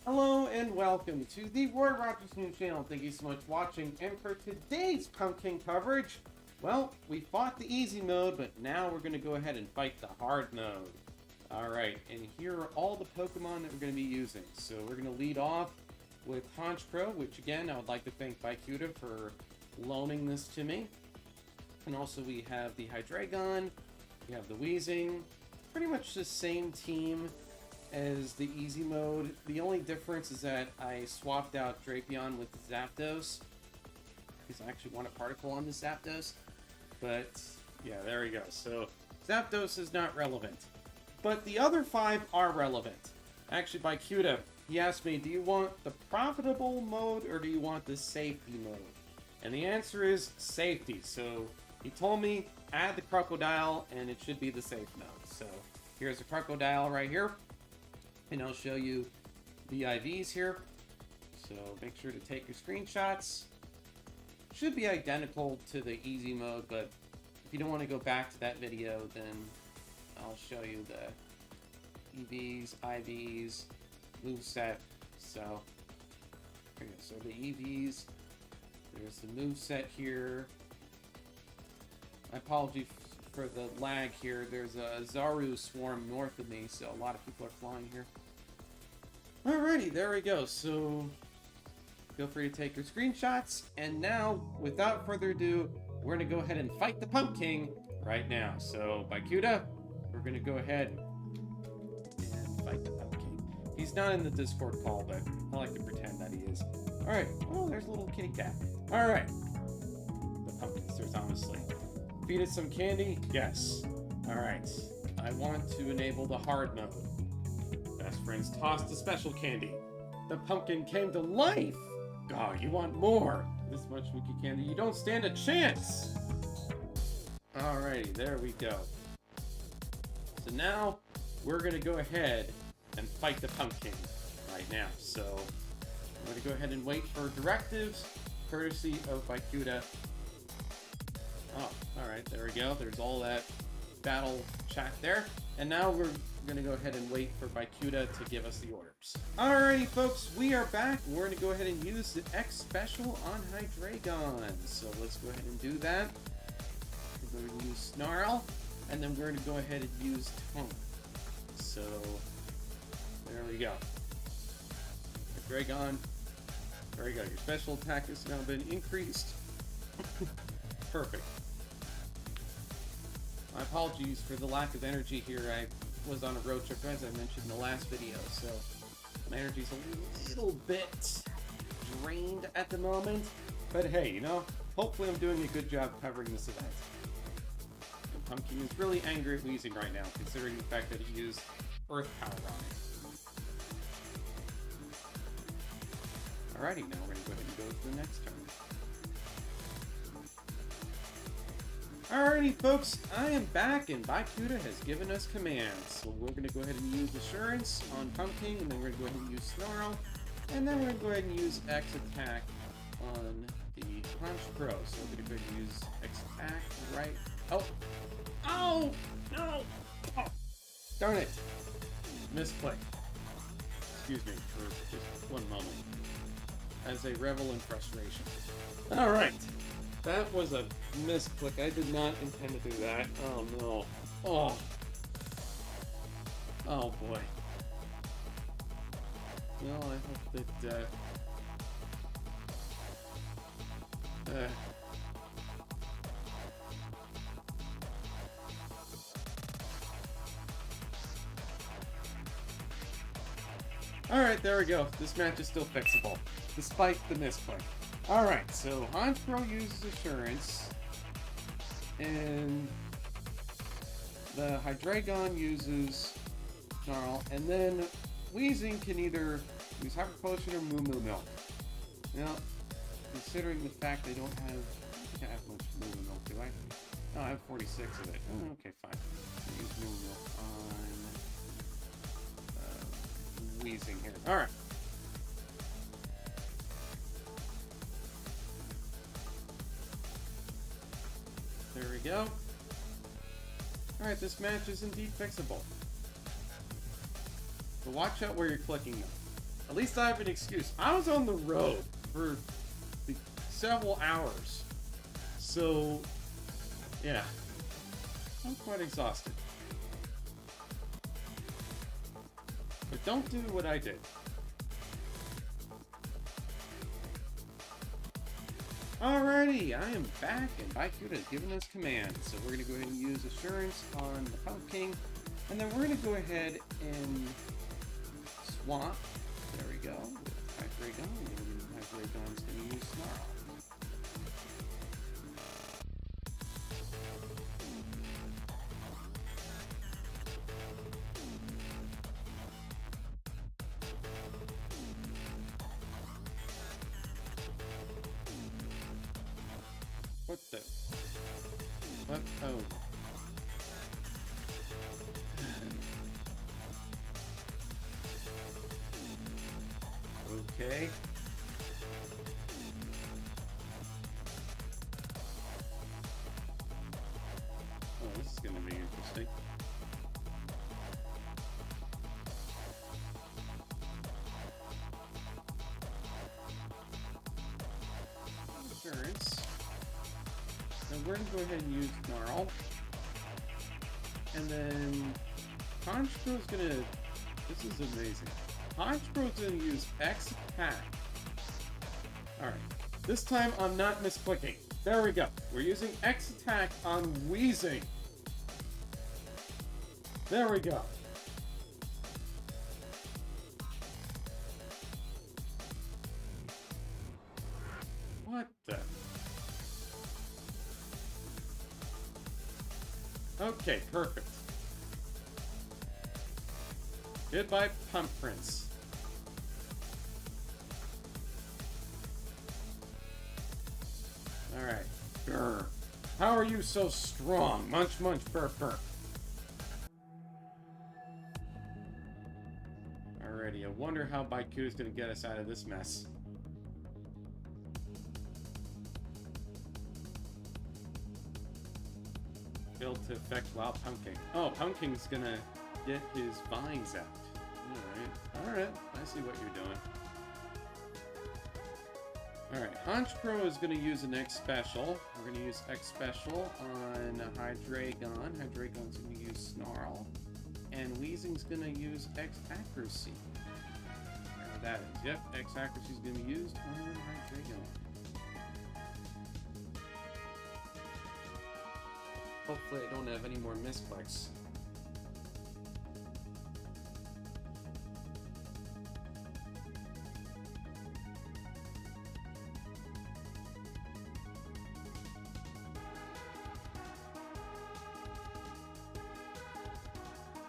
Hello and welcome to the Roy Rogers News Channel. Thank you so much for watching. And for today's Pumpkin coverage, well, we fought the easy mode, but now we're going to go ahead and fight the hard mode. Alright, and here are all the Pokemon that we're going to be using. So we're going to lead off with Honchkrow, which again, I would like to thank Biqueta for loaning this to me. And also we have the Hydreigon, we have the Weezing, pretty much the same team as the easy mode. The only difference is that I swapped out Drapion with Zapdos, because I actually want a particle on the Zapdos. But yeah, there we go. So Zapdos is not relevant. But the other 5 are relevant. Actually, Biqueta, he asked me, do you want the profitable mode or do you want the safety mode? And the answer is safety. So he told me add the Crocodile and it should be the safe mode. So here's a Crocodile right here. And I'll show you the IVs here. So make sure to take your screenshots. Should be identical to the easy mode, but if you don't want to go back to that video, then I'll show you the EVs, IVs, moveset. So, okay, so the EVs, there's the moveset here. My apology for the lag here. There's a Zaru swarm north of me, so a lot of people are flying here. Alrighty, there we go. So feel free to take your screenshots. And now, without further ado, we're going to go ahead and fight the Pumpking right now. So, Biqueta, we're going to go ahead and fight the Pumpking. He's not in the Discord call, but I like to pretend that he is. Alright, oh, there's a little kitty cat. Alright, the Pumpkins, there's honestly. Feed it some candy? Yes. Alright. I want to enable the hard mode. Best friends tossed the special candy. The Pumpkin came to life! God, you want more! This much Wiki candy, you don't stand a chance! Alrighty, there we go. So now, we're gonna go ahead and fight the Pumpkin right now. So, I'm gonna go ahead and wait for directives, courtesy of Biqueta. Oh, alright, there we go. There's all that battle chat there. And now we're going to go ahead and wait for Biqueta to give us the orders. Alrighty, folks, we are back. We're going to go ahead and use the X Special on Hydreigon. So let's go ahead and do that. We're going to use Snarl, and then we're going to go ahead and use Tone. So, there we go. Hydreigon. There we go. Your special attack has now been increased. Perfect. My apologies for the lack of energy here. I was on a road trip, as I mentioned in the last video, so my energy's a little bit drained at the moment. But hey, you know, hopefully I'm doing a good job covering this event. The Pumpkin is really angry at Weezing right now, considering the fact that he used Earth Power on it. Alrighty, now we're going to go ahead and go to the next turn. Alrighty, folks, I am back, and Biqueta has given us commands. So we're going to go ahead and use Assurance on Pumpking, and then we're going to go ahead and use Snarl, and then we're going to go ahead and use X Attack on the Honchkrow. So we're going to go ahead and use X Attack right... Oh! Oh! No! Oh! Darn it! Misclick. Excuse me for just one moment. As I revel in frustration. Alright. That was a misclick. I did not intend to do that. Oh no. Oh. Oh boy. Well, I hope that, Alright, there we go. This match is still fixable, despite the misclick. Alright, so Honchkrow uses Assurance, and the Hydreigon uses Snarl, and then Weezing can either use Hyper Potion or Moo Moo Milk. Now, considering the fact they don't have much Moo Moo Milk, do I? Oh, I have 46 of it. Oh, okay, fine. I'll use Moo Moo Milk on Weezing here. Alright. There we go. Alright, this match is indeed fixable. But watch out where you're clicking them. At least I have an excuse. I was on the road for several hours. So, yeah. I'm quite exhausted. But don't do what I did. Alrighty, I am back, and Biqueta has given us commands. So we're going to go ahead and use Assurance on the Pumpking, and then we're going to go ahead and swap. There we go. With Hydreigon, and then Hydreigon's going to use Snarl. What the? What? Oh. Okay. Oh, this is gonna be interesting. Insurance. Now we're going to go ahead and use Snarl. And then Honchkro's going to... This is amazing. Honchkro's going to use X Attack. Alright. This time I'm not misclicking. There we go. We're using X Attack on Weezing. There we go. What the... Okay, perfect. Goodbye, Pump Prince. Alright. Grr. How are you so strong? Munch, munch, burp, burp. Alrighty, I wonder how Biqueta's gonna get us out of this mess. Build to affect while Pumpking. Oh, Pumpking's gonna get his vines out. Alright, I see what you're doing. Alright, Honchkrow is gonna use an X Special. We're gonna use X Special on Hydreigon. Hydreigon's gonna use Snarl. And Weezing's gonna use X Accuracy. Whatever that is. Yep, X Accuracy is gonna be used on Hydreigon. Hopefully I don't have any more misclicks.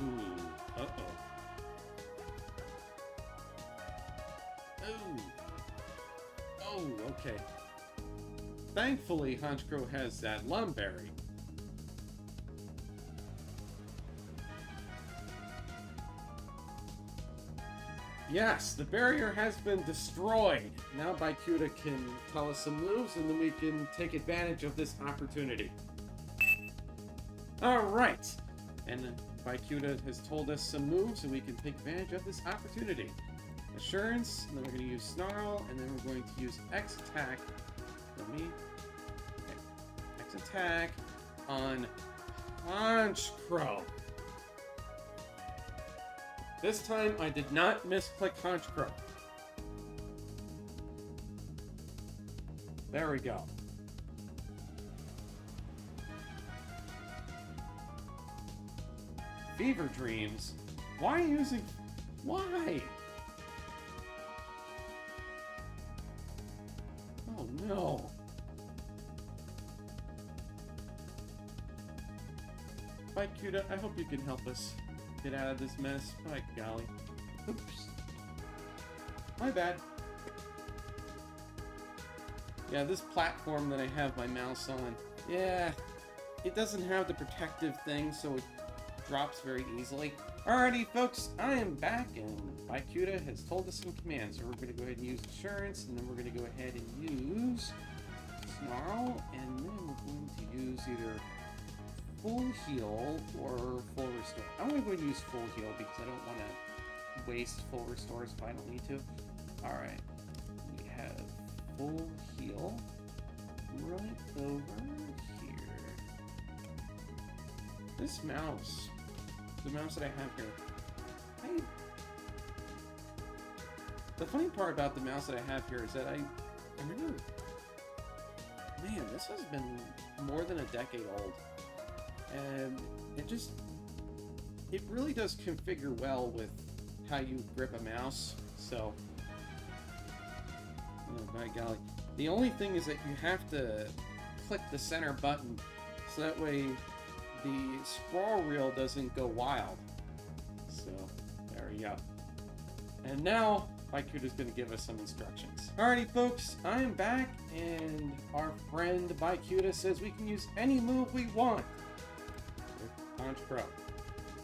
Ooh, uh-oh. Oh. Oh, okay. Thankfully, Honchkrow has that Lumberry. Yes, the barrier has been destroyed. Now Biqueta can tell us some moves, and then we can take advantage of this opportunity. Alright. And Biqueta has told us some moves, and we can take advantage of this opportunity. Assurance, and then we're going to use Snarl, and then we're going to use X Attack. Okay. X Attack on Honchkrow. This time, I did not misclick Honchkrow. There we go. Fever Dreams? Why are you using... Why? Oh no. Biqueta, I hope you can help us get out of this mess. By golly. Oops. My bad. Yeah, this platform that I have my mouse on, yeah, it doesn't have the protective thing, so it drops very easily. Alrighty, folks, I am back, and Biqueta has told us some commands. So we're going to go ahead and use Assurance, and then we're going to go ahead and use Snarl, and then we're going to use either Full Heal or Full Restore. I'm going to go ahead and use Full Heal because I don't want to waste full restores if I don't need to. Alright. We have full heal right over here. This mouse, the mouse that I have here, the funny part about the mouse that I have here is that I remember, man, this has been more than a decade old. And it really does configure well with how you grip a mouse. So, oh my golly. The only thing is that you have to click the center button so that way the scroll wheel doesn't go wild. So, there we go. And now, Biqueta's going to give us some instructions. Alrighty folks, I am back, and our friend Biqueta says we can use any move we want with Punch Pro.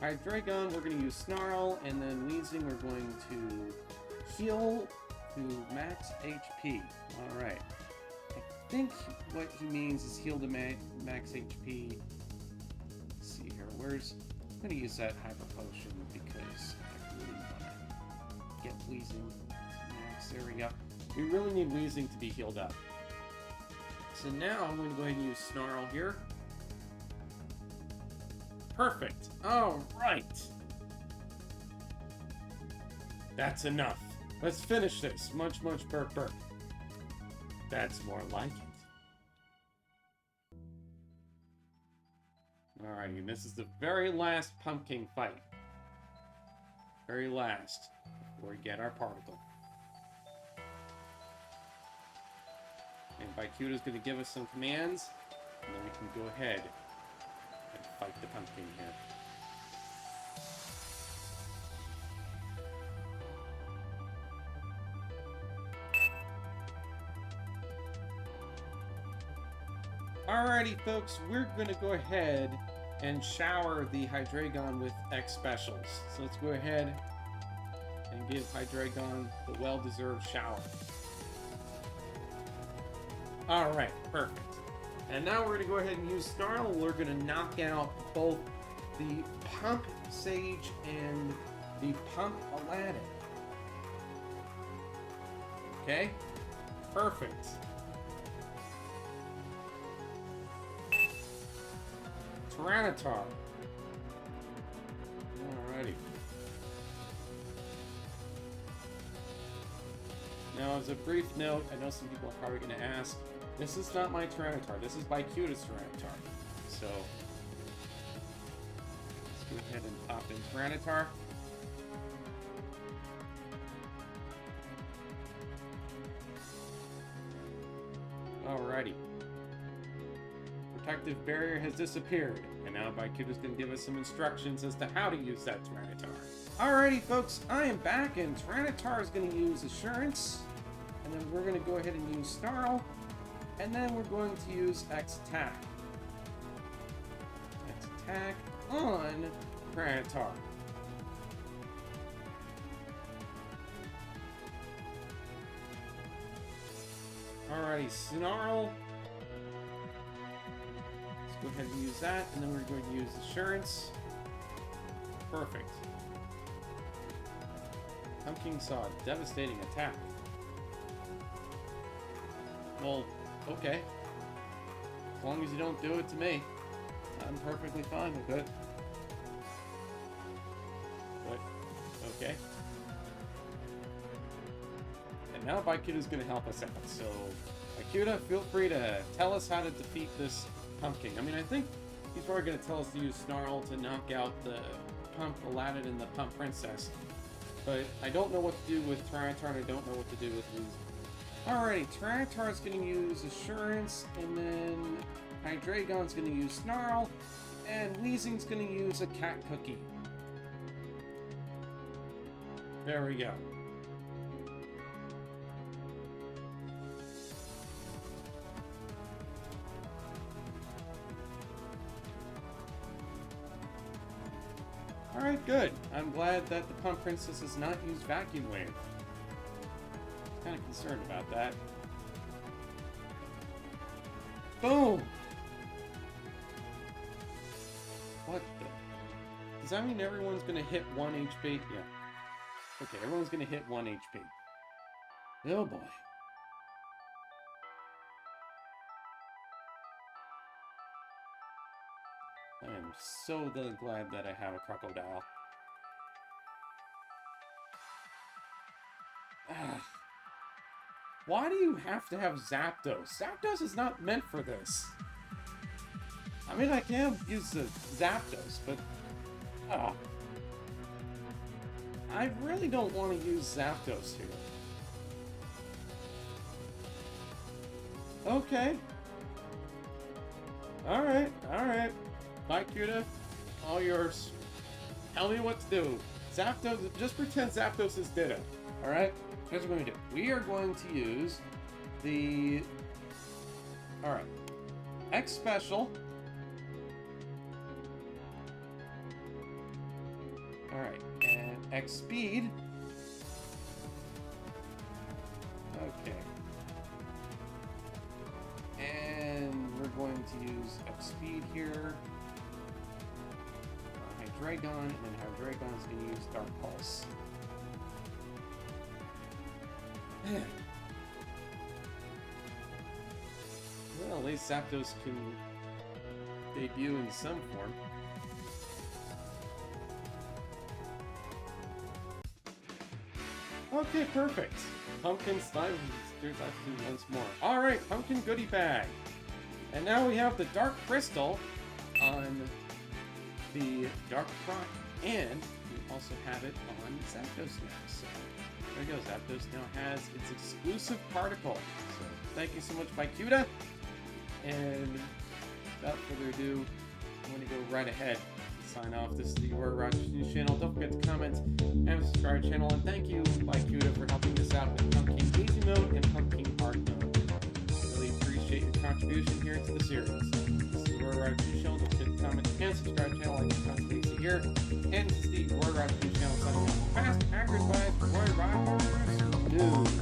Hydreigon, we're going to use Snarl, and then Weezing, we're going to heal to max HP. Alright. I think what he means is heal to max HP. Let's see here. I'm going to use that Hyper Potion because I really want to get Weezing max. There we go. We really need Weezing to be healed up. So now I'm going to go ahead and use Snarl here. Perfect. Alright. That's enough. Let's finish this. Much burp burp. That's more like it. Alrighty, this is the very last Pumpking fight. Very last, before we get our particle. And Biqueta's going to give us some commands, and then we can go ahead and fight the Pumpking here. Alrighty folks, we're going to go ahead and shower the Hydreigon with X specials. So let's go ahead and give Hydreigon the well-deserved shower. Alright, perfect. And now we're going to go ahead and use Snarl. We're going to knock out both the Pump Sage and the Pump Aladdin. Okay? Perfect. Tyranitar. Alrighty. Now, as a brief note, I know some people are probably going to ask, this is not my Tyranitar, this is Biqueta's Tyranitar. So, let's go ahead and pop in Tyranitar. Alrighty. Protective barrier has disappeared, and now Biqueta's going to give us some instructions as to how to use that Tyranitar. Alrighty folks, I am back, and Tyranitar is going to use Assurance, and then we're going to go ahead and use Snarl, and then we're going to use X-Attack. X-Attack on Tyranitar. Alrighty, Snarl. Go ahead and use that, and then we're going to use Assurance. Perfect. Pumpking saw a devastating attack. Well, okay. As long as you don't do it to me, I'm perfectly fine with it. But, okay. And now Biqueta's going to help us out. So, Biqueta, feel free to tell us how to defeat this Pumpking. I mean, I think he's probably going to tell us to use Snarl to knock out the Pump Aladdin and the Pump Princess. But I don't know what to do with Tyranitar, and I don't know what to do with Weezing. Alrighty, Tyranitar's going to use Assurance, and then Hydreigon's going to use Snarl, and Weezing's going to use a Cat Cookie. There we go. Alright, good. I'm glad that the Pump Princess has not used Vacuum Wave. Kind of concerned about that. Boom! What the? Does that mean everyone's gonna hit 1 HP? Yeah. Okay, everyone's gonna hit 1 HP. Oh boy. I am so glad that I have a crocodile. Ah. Why do you have to have Zapdos? Zapdos is not meant for this. I mean, I can use the Zapdos, but... I really don't want to use Zapdos here. Okay. Alright. Biqueta, all yours. Tell me what to do. Zapdos, just pretend Zapdos is Ditto. Alright? Here's what we're going to do. We are going to use the... Alright. X Special. Alright. And X Speed. Okay. And we're going to use X Speed here. Hydreigon, and then Hydreigon is going to use Dark Pulse. Well, at least Zapdos can debut in some form. Okay, perfect. Pumpkin slime steers actually once more. Alright, Pumpkin goodie bag. And now we have the Dark Crystal on the Dark Rock, and we also have it on Zapdos now. So there you go. Zapdos now has its exclusive particle. So thank you so much, Biqueta. And without further ado, I'm going to go right ahead and sign off. This is the Warrior Rogers News Channel. Don't forget to comment and subscribe to the channel. And thank you, Biqueta, for helping us out with Pumpking Easy Mode and Pumpking Hard Mode. Really appreciate your contribution here to the series. This is the Warrior Rogers News Channel. Don't forget to comment and subscribe to the channel. Like the content here. And this is the Warrior Rogers News Channel signing off. Fast, accurate, biased, Warrior Rogers News.